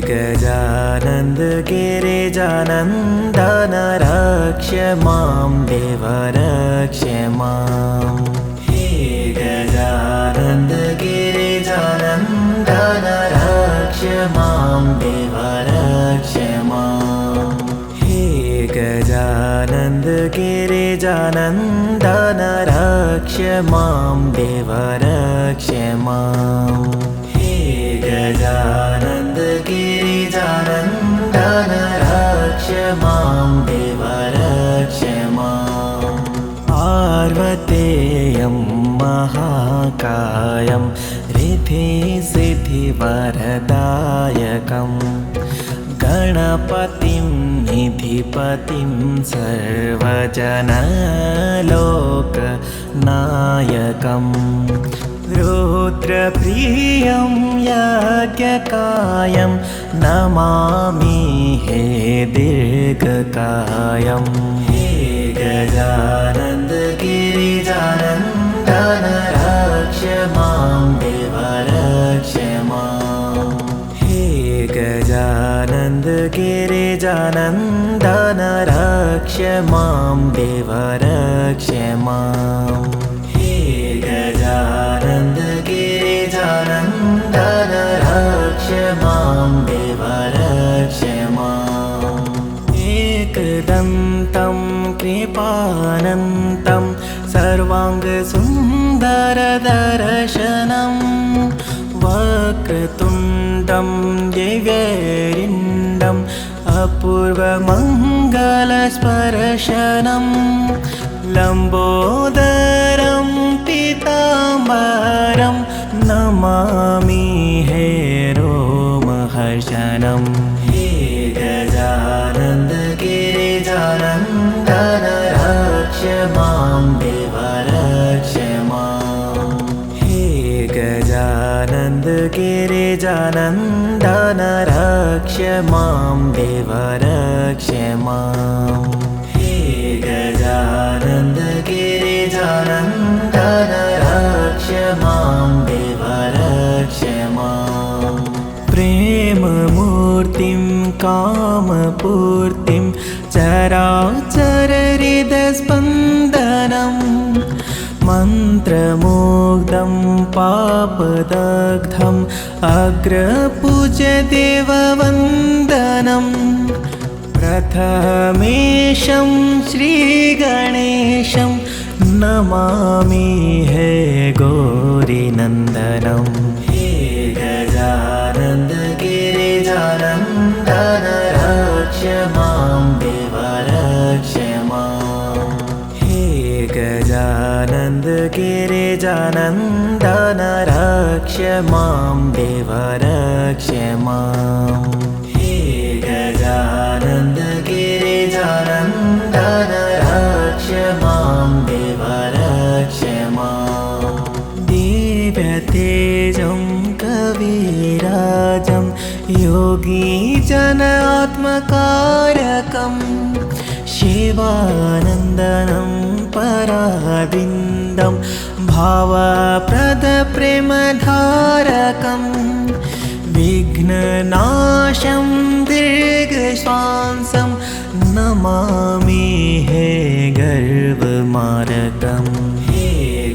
गजानन्द गिरिजानन्दन रक्ष मां देव रक्ष मां। हे गजानन्द गिरिजानन्दन रक्ष मां देव रक्ष मां। हे गजानन्द गिरिजानन्दन रक्ष मां देव रक्ष मां। हे गजानन्द गिरिजानन्दन रक्ष मां देव रक्ष मां। पार्वतेयं महाकायं रिद्धिसिद्धिवरदायकं गणपतिं निधिपतिं सर्वजनलोकनायकं रुद्रप्रियं यज्ञकायं नमामि हे दीर्घकायं। हे गजानन्द गिरिजानन्दन रक्ष मां देव रक्ष मां। हे गजानन्द गिरिजानन्दन रक्ष मां देव रक्ष मां। हे गजानन्द गिरिजानन्दन रक्ष मां देव रक्ष मां। एकदन्तं कृपानन्तं सर्वाङ्गसुन्दरदर्शनं वक्रतुण्डं दिव्यरिन्दम् अपूर्वमङ्गलस्पर्शनं लम्बोदरं पीताम्बरं नमामि हे रोमहर्षणं। हे गजानन्द गिरिजानन्दन रक्ष मां देव रक्ष मां। हे गजानन्द गिरिजानन्दन रक्ष मां देव रक्ष मां। हे गजानन्द गिरिजानन्दन रक्ष मां देव रक्ष मां। प्रेममूर्तिं कामपूर्तिं चराचरहृदस्पन्दनं मन्त्रमुग्धं पापदग्धम् अग्रपूज्य देववन्दनं प्रथमेशं श्रीगणेशं नमामि हे गौरीनन्दनं। हे गजानन्द गिरिजानन्दन रक्ष मां देव रक्ष मां। हे गजानन्द गिरिजानन्दन रक्ष मां देव रक्ष मां। हे गजानन्द गिरिजानन्दन रक्ष मां देव रक्ष मां। दिव्यतेजं कविराजं योगीजनात्मकारकं शिवानन्दनं पराविन्दं भावप्रदप्रेमधारकं विघ्ननाशं दीर्घश्वासं नमामि हे गर्वमारकं। हे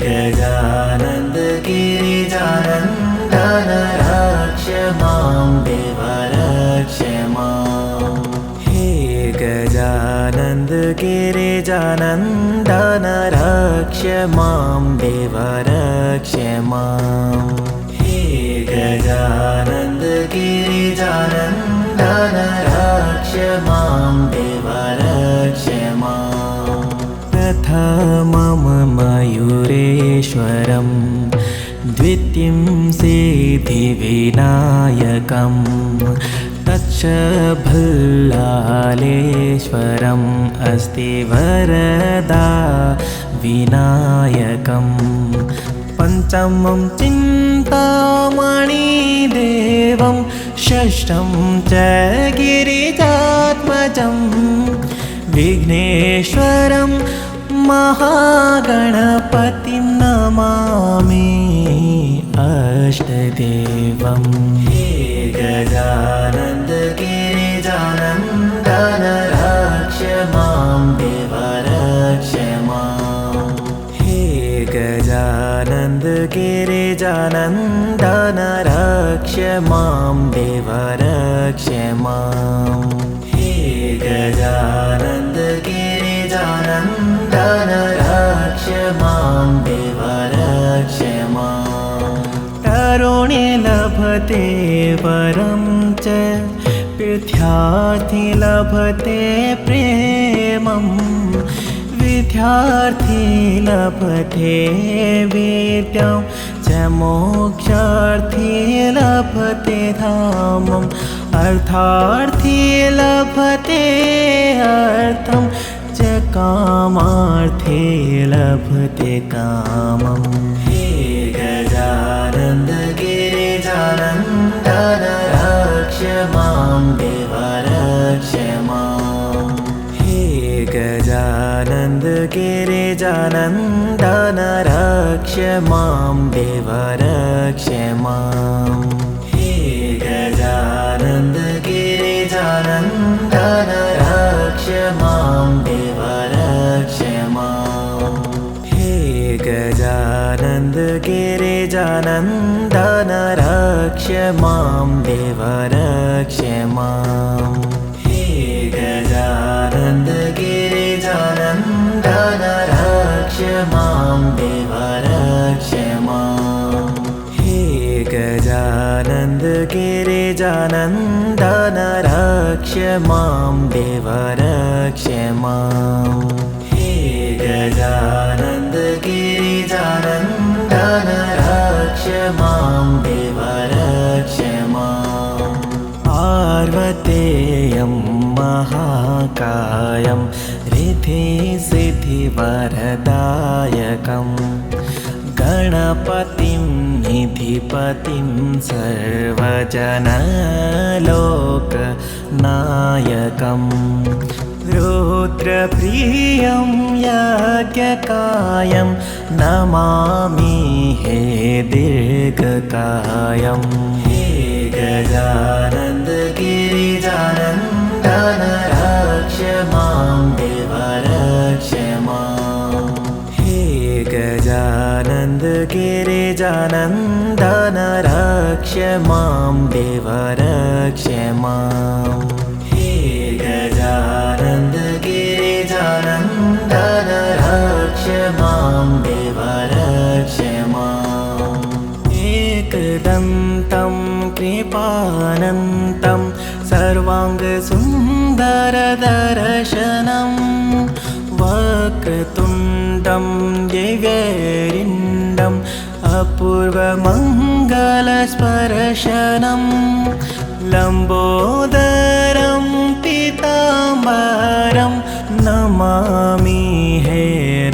गजानन्द गिरिजानन्दन रक्ष मां देव रक्ष मां। हे गजानन्द गिरिजानन्दन रक्ष मां देव रक्ष मां। हे गजानन्द गिरिजानन्दन रक्ष मां देव रक्ष मां। प्रथमं मयूरेश्वरं द्वितीयं सिद्धिविनायकं तच्च भल्लालेश्वरम् अस्ति वरदा विनायकं। पञ्चमं चिन्तामणिदेवं षष्ठं च गिरिजात्मजं विघ्नेश्वरं महागणपतिं नमामि अष्टदेवं। हे गजानन गिरिजानन्दन रक्ष मां देव रक्ष मां। हे गजानन्द गिरिजानन्दन रक्ष मां देव रक्ष मां। तरुणे लभते वरं च विद्यार्थी लभते प्रेमम्। विद्यार्थी लभते विद्यां च मोक्षार्थी लभते धामम्। अर्थार्थी लभते अर्थं च कामार्थी लभते कामम्। हे गजानन्द गिरिजानन्दन रक्ष मां देव रक्ष मां। हे गजानन्द गिरिजानन्दन रक्ष मां देव रक्ष मां। हे गजानन्द गिरिजानन्दन रक्ष मां देव रक्ष मां। हे गजानन्द गिरिजानन्दन रक्ष मां देव रक्ष मां। हे गजानन्द गिरिजानन्दन रक्ष मां देव रक्ष मां। हे गजानन्द गिरिजानन्दन रक्ष मां देव रक्ष मां। हे गजानन्द गिरिजानन्दन रक्ष मां देव रक्ष मां। पार्वतेयं महाकायं रिद्धिसिद्धिवरदायकं गणपतिं निधिपतिं सर्वजनलोकनायकम्। रुद्रप्रियं यज्ञकायं नमामि हे दीर्घकायम्। हे गजानन्द गिरिजानन्दन रक्ष मां देव रक्ष मां। हे गजानन्द गिरिजानन्दन रक्ष मां देव रक्ष मां। हे गजानन्द गिरिजानन्दन रक्ष मां देव रक्ष मां। एकदन्तं कृपानन्तं सर्वाङ्गसुन्दरदर्शनं वक्रतुण्डं दिव्यरिण्डम् अपूर्वमङ्गलस्पर्शनं लम्बोदरं पीताम्बरं नमामि हे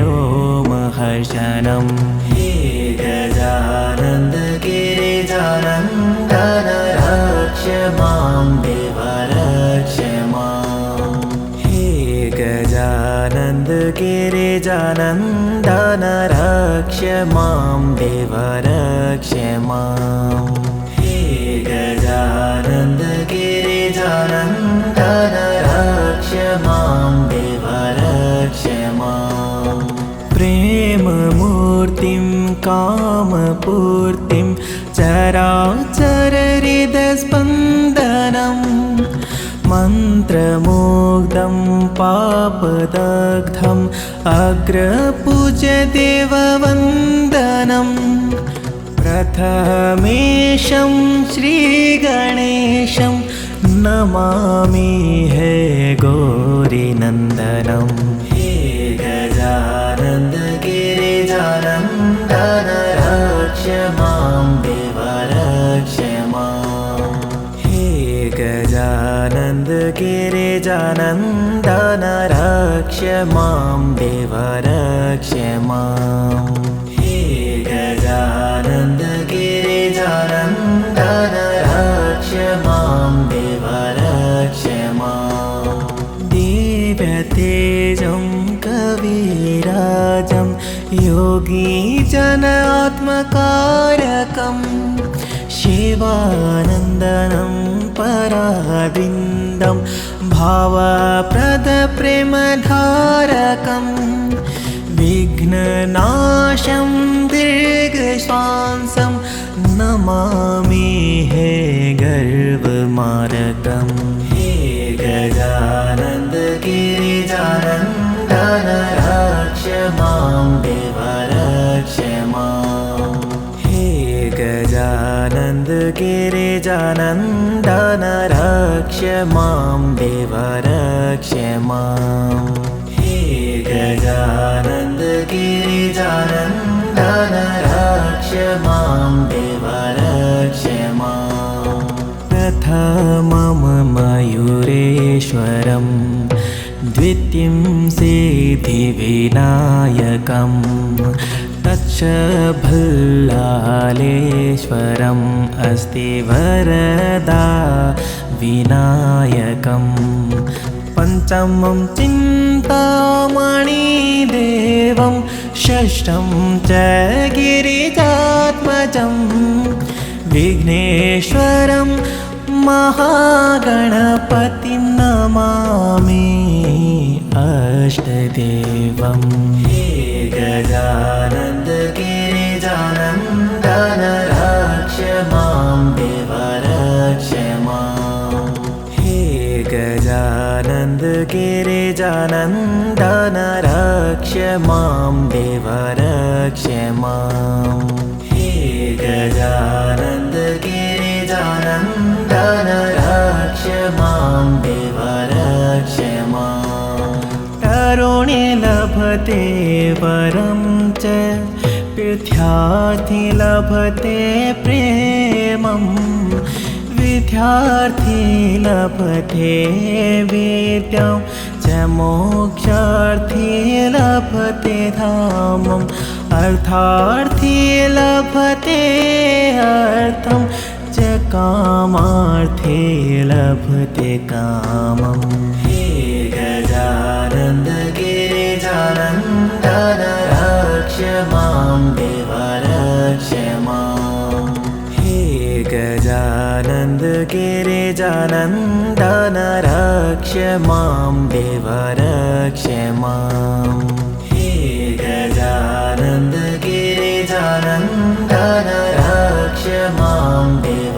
रोमहर्षणम्। हे गजानन्द गिरिजानन्दन रक्ष मां देव रक्ष मां। हे गजानन्द गिरिजानन्दन रक्ष मां देव रक्ष मां। हे गजानन्द गिरिजानन्दन रक्ष मां देव रक्ष मां। प्रेममूर्तिं कामपूर्तिं चराचरहृदस्पन्दनं मन्त्रमुग्धं पापदग्धम् अग्रपूज्य देववन्दनं। प्रथमेशं श्रीगणेशं नमामि हे गौरीनन्दनं। हे गजानन्द गिरिजानन्दन रक्ष मां देव रक्ष मां। हे गजानन्द गिरिजानन्दन रक्ष मां देव रक्ष मां। हे गजानन्द गिरिजानन्दन रक्ष मां देव रक्ष मां। दिव्यतेजं कविराजं योगीजनात्मकारकं शिवानन्दनं पराविन्दं भावप्रदप्रेमधारकं विघ्ननाशं दीर्घश्वासं नमामि हे गर्वमारकम् हे गजानन्द गिरिजानन्दन रक्ष मां देव रक्ष मां हे गजानन्द गिरिजानन्दन रक्ष मां देव रक्ष मां हे गजानन्द गिरिजानन्दन रक्ष मां देव रक्ष मां प्रथमं मयूरेश्वरं द्वितीयं सिद्धिविनायकं तच्च भल्लालेश्वरम् अस्ति वरदा विनायकं पञ्चमं चिन्तामणिदेवं षष्ठं च गिरिजात्मजं विघ्नेश्वरं महागणपतिं नमामि अष्टदेवं हे गजानन्द गिरिजानन्दन रक्ष मां देव रक्ष मां हे गजानन्द गिरिजानन्दन रक्ष मां देव रक्ष मां हे गजानन्द गिरिजानन्दन रक्ष मां देव रक्ष मां तरुणे लभते वरं च विद्यार्थी लभते प्रेमं विद्यार्थी लभते विद्यां च मोक्षार्थी लभते धामम् अर्थार्थी लभते अर्थं च कामार्थी लभते कामम् हे गजानन्द गिरिजानन्दन रक्ष मां देव रक्ष मां हे गजानन्द गिरिजानन्दन रक्ष मां देव रक्ष मां हे गजानन्द गिरिजानन्दन रक्ष मां देव